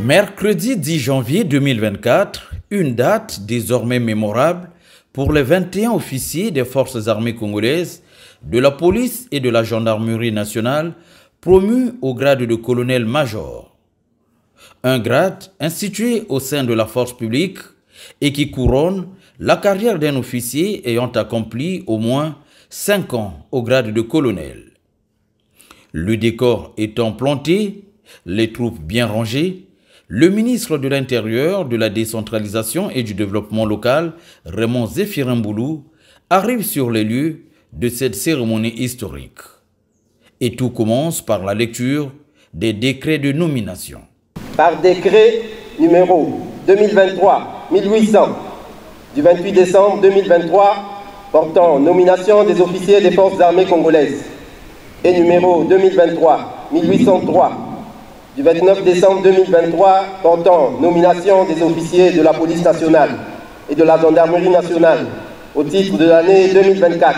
Mercredi 10 janvier 2024, une date désormais mémorable pour les 21 officiers des forces armées congolaises, de la police et de la gendarmerie nationale promus au grade de colonel-major. Un grade institué au sein de la force publique et qui couronne la carrière d'un officier ayant accompli au moins 5 ans au grade de colonel. Le décor étant planté, les troupes bien rangées, le ministre de l'Intérieur, de la décentralisation et du développement local, Raymond Zéphirin Mboulou, arrive sur les lieux de cette cérémonie historique. Et tout commence par la lecture des décrets de nomination. Par décret numéro 2023-1800 du 28 décembre 2023 portant nomination des officiers des forces armées congolaises et numéro 2023-1803 du 29 décembre 2023 portant nomination des officiers de la police nationale et de la gendarmerie nationale au titre de l'année 2024,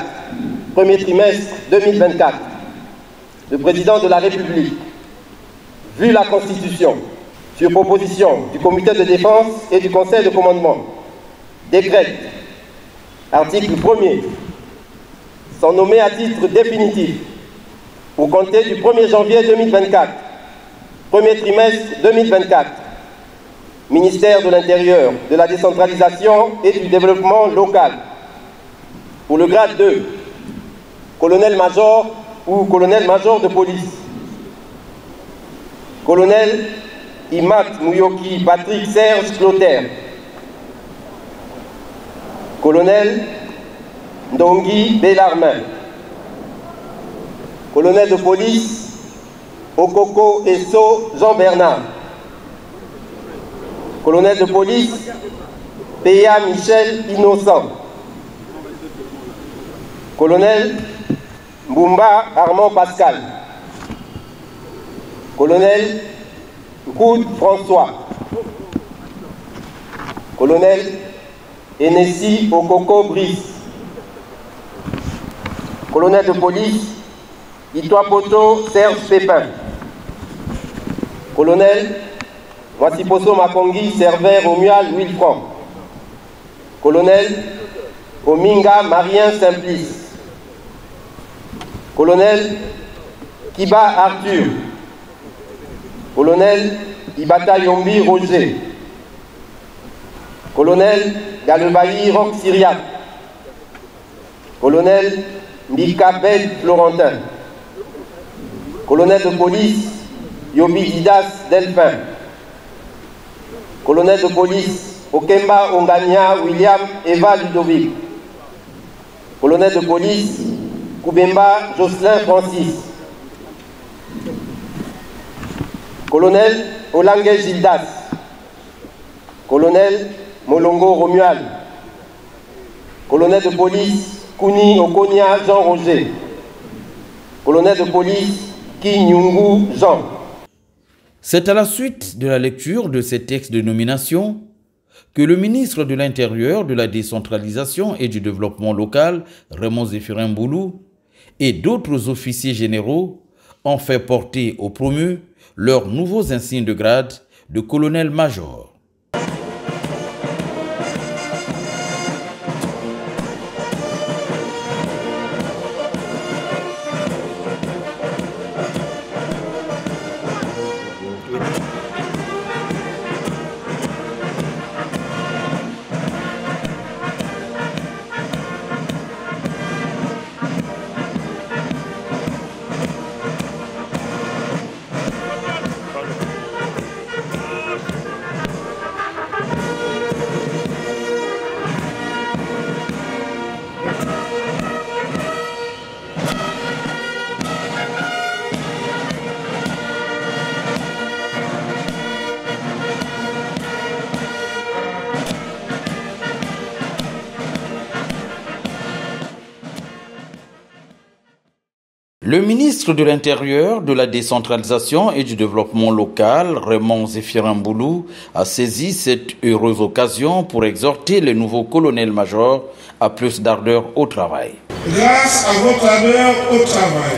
premier trimestre 2024. Le président de la République, vu la Constitution, sur proposition du comité de défense et du conseil de commandement, décrète, article 1er, sont nommés à titre définitif pour compter du 1er janvier 2024, premier trimestre 2024, ministère de l'Intérieur, de la décentralisation et du développement local. Pour le grade 2, colonel-major ou colonel-major de police. Colonel Imat Mouyoki Patrick Serge Clotaire. Colonel Ndongi Bellarmin. Colonel de police Okoko Esso Jean-Bernard. Colonel de police Péa Michel Innocent. Colonel Mbumba Armand Pascal. Colonel Nkoud François. Colonel Enessi Okoko Brice. Colonel de police Itoapoto Serge Pépin. Colonel Wasiposo Makongi Servère Romuald Wilfranc. Colonel Ominga Marien Simplice. Colonel Kiba Arthur. Colonel Ibata Yombi Roger. Colonel Galebaï Roch Syriac. Colonel Mikabel Florentin. Colonel de police Yobi Didas Delphin. Colonel de police Okemba Ongania William Eva Ludovic. Colonel de police Koubemba Jocelyn Francis. Colonel Olange Gildas. Colonel Molongo Romuald. Colonel de police Kouni Okonia Jean Roger. Colonel de police Kinyungu Jean. C'est à la suite de la lecture de ces textes de nomination que le ministre de l'Intérieur, de la décentralisation et du développement local, Raymond Zéphirin Mboulou, et d'autres officiers généraux ont fait porter aux promus leurs nouveaux insignes de grade de colonel-major. Le ministre de l'Intérieur, de la décentralisation et du développement local, Raymond Zéphirin Mboulou, a saisi cette heureuse occasion pour exhorter les nouveaux colonels-majors à plus d'ardeur au travail. Grâce à votre ardeur au travail,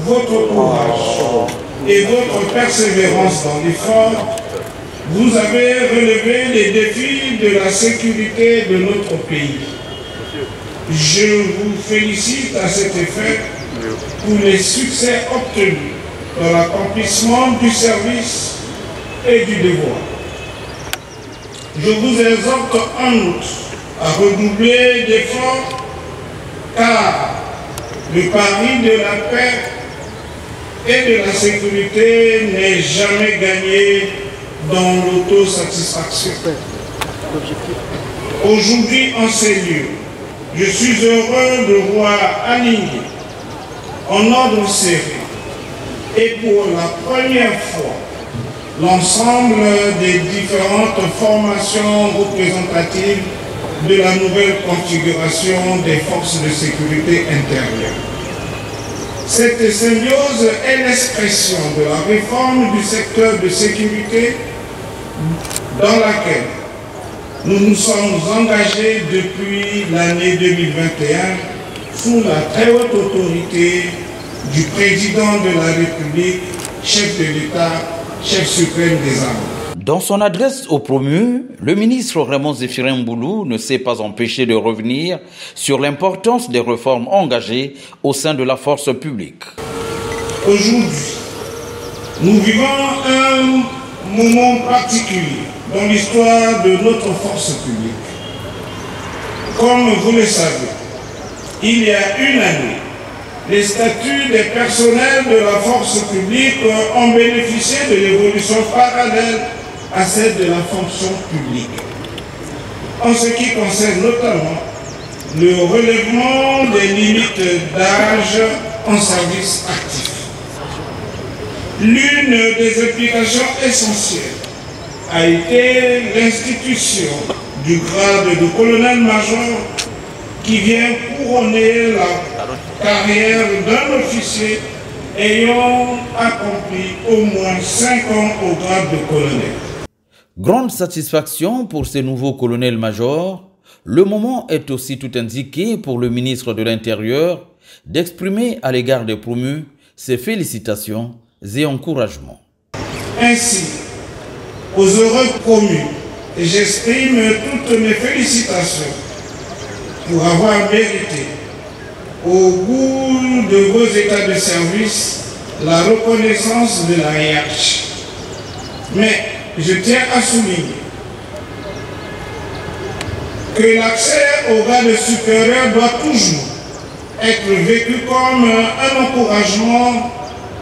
votre courage et votre persévérance dans l'effort, vous avez relevé les défis de la sécurité de notre pays. Je vous félicite à cet effet pour les succès obtenus dans l'accomplissement du service et du devoir. Je vous exhorte en outre à redoubler d'efforts car le pari de la paix et de la sécurité n'est jamais gagné dans l'autosatisfaction. Aujourd'hui, en ces lieux, je suis heureux de voir aligné en ordre serré et pour la première fois l'ensemble des différentes formations représentatives de la nouvelle configuration des forces de sécurité intérieure. Cette symbiose est l'expression de la réforme du secteur de sécurité dans laquelle nous nous sommes engagés depuis l'année 2021 sous la très haute autorité du président de la République, chef de l'État, chef suprême des armées. Dans son adresse aux promus, le ministre Raymond Zéphirin Mboulou ne s'est pas empêché de revenir sur l'importance des réformes engagées au sein de la force publique. Aujourd'hui, nous vivons un moment particulier dans l'histoire de notre force publique. Comme vous le savez, il y a une année, les statuts des personnels de la force publique ont bénéficié de l'évolution parallèle à celle de la fonction publique. En ce qui concerne notamment le relèvement des limites d'âge en service actif. L'une des implications essentielles a été l'institution du grade de colonel-major qui vient couronner la carrière d'un officier ayant accompli au moins 5 ans au grade de colonel. Grande satisfaction pour ces nouveaux colonels-majors. Le moment est aussi tout indiqué pour le ministre de l'Intérieur d'exprimer à l'égard des promus ses félicitations et encouragements. Ainsi, aux heureux promus, j'exprime toutes mes félicitations pour avoir mérité, au bout de vos états de service, la reconnaissance de la hiérarchie. Mais je tiens à souligner que l'accès au grade supérieur doit toujours être vécu comme un encouragement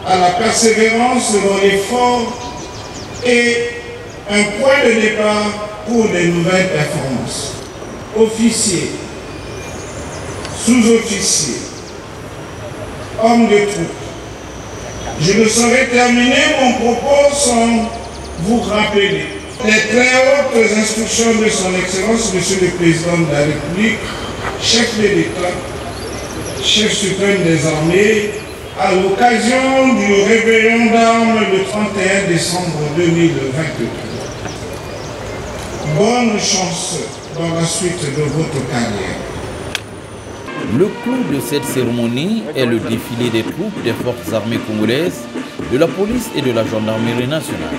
à la persévérance dans l'effort et un point de départ pour de nouvelles performances. Officiers, sous-officiers, hommes de troupe, je ne saurais terminer mon propos sans vous rappeler les très hautes instructions de son Excellence, Monsieur le Président de la République, chef de l'État, chef suprême des armées, à l'occasion du réveillon d'armes le 31 décembre 2023. Bonne chance dans la suite de votre carrière. Le clou de cette cérémonie est le défilé des troupes des forces armées congolaises, de la police et de la gendarmerie nationale.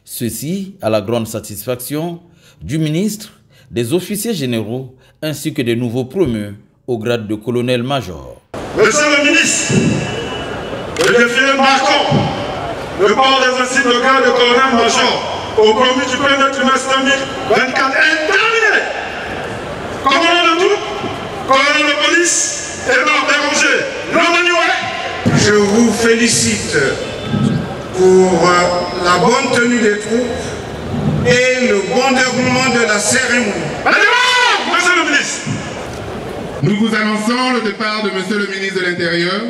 Ceci à la grande satisfaction du ministre, des officiers généraux ainsi que des nouveaux promus au grade de colonel-major. Monsieur le ministre, le défilé marquant le port des insignes de grade de colonel-major au promu du premier trimestre 2024 est terminé. Commandant de tout, colonel de police, Edouard Béranger, l'homme. Je vous félicite pour la bonne tenue des troupes et le bon déroulement de la cérémonie. Monsieur le ministre, nous vous annonçons le départ de Monsieur le ministre de l'Intérieur,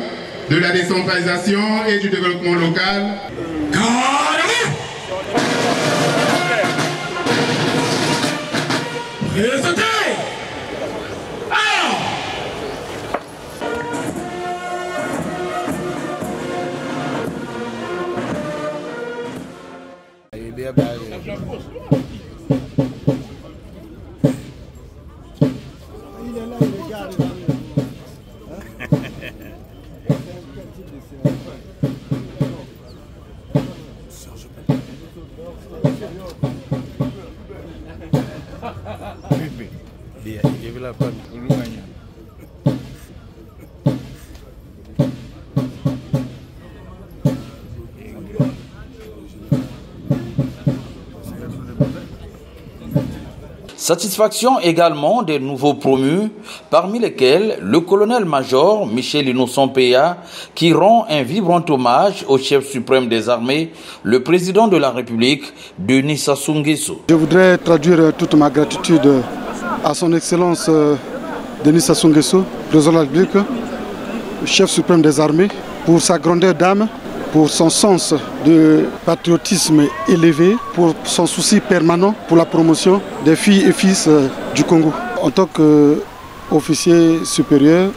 de la décentralisation et du développement local. Satisfaction également des nouveaux promus, parmi lesquels le colonel-major Michel Innocent Péa, qui rend un vibrant hommage au chef suprême des armées, le président de la République, Denis Sassou Nguesso. Je voudrais traduire toute ma gratitude à son Excellence Denis Sassou Nguesso, président de la République, chef suprême des armées, pour sa grandeur d'âme, pour son sens de patriotisme élevé, pour son souci permanent pour la promotion des filles et fils du Congo. En tant qu'officier supérieur,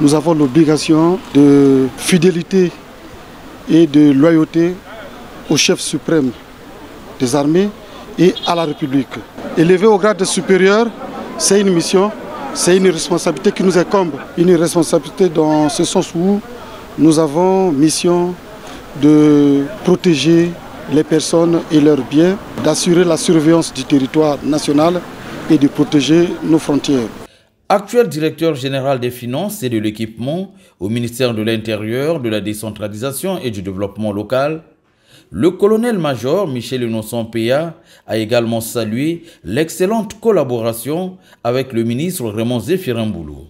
nous avons l'obligation de fidélité et de loyauté au chef suprême des armées et à la République. Élevé au grade supérieur, c'est une mission, c'est une responsabilité qui nous incombe. Une responsabilité dans ce sens où nous avons mission de protéger les personnes et leurs biens, d'assurer la surveillance du territoire national et de protéger nos frontières. Actuel directeur général des finances et de l'équipement au ministère de l'Intérieur, de la décentralisation et du développement local, le colonel-major Michel Innocent Péa a également salué l'excellente collaboration avec le ministre Raymond Zéphirin Mboulou.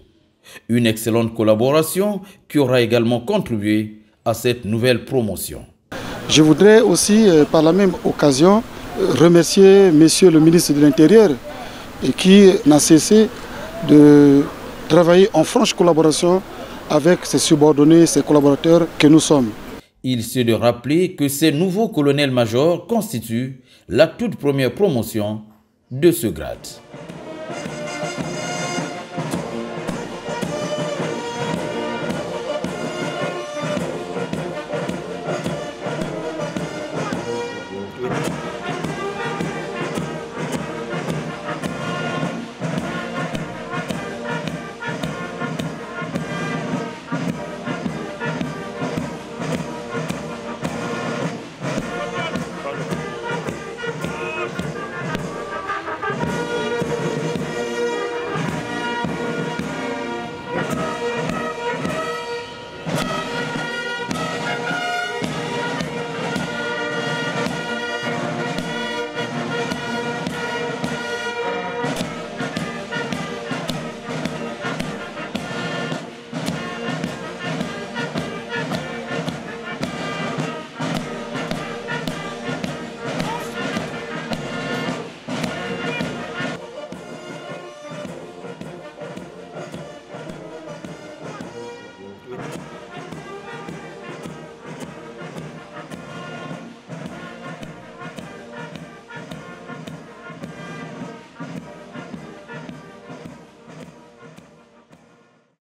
Une excellente collaboration qui aura également contribué à cette nouvelle promotion. Je voudrais aussi, par la même occasion, remercier Monsieur le ministre de l'Intérieur qui n'a cessé de travailler en franche collaboration avec ses subordonnés, ses collaborateurs que nous sommes. Il se de rappeler que ces nouveaux colonels-majors constituent la toute première promotion de ce grade.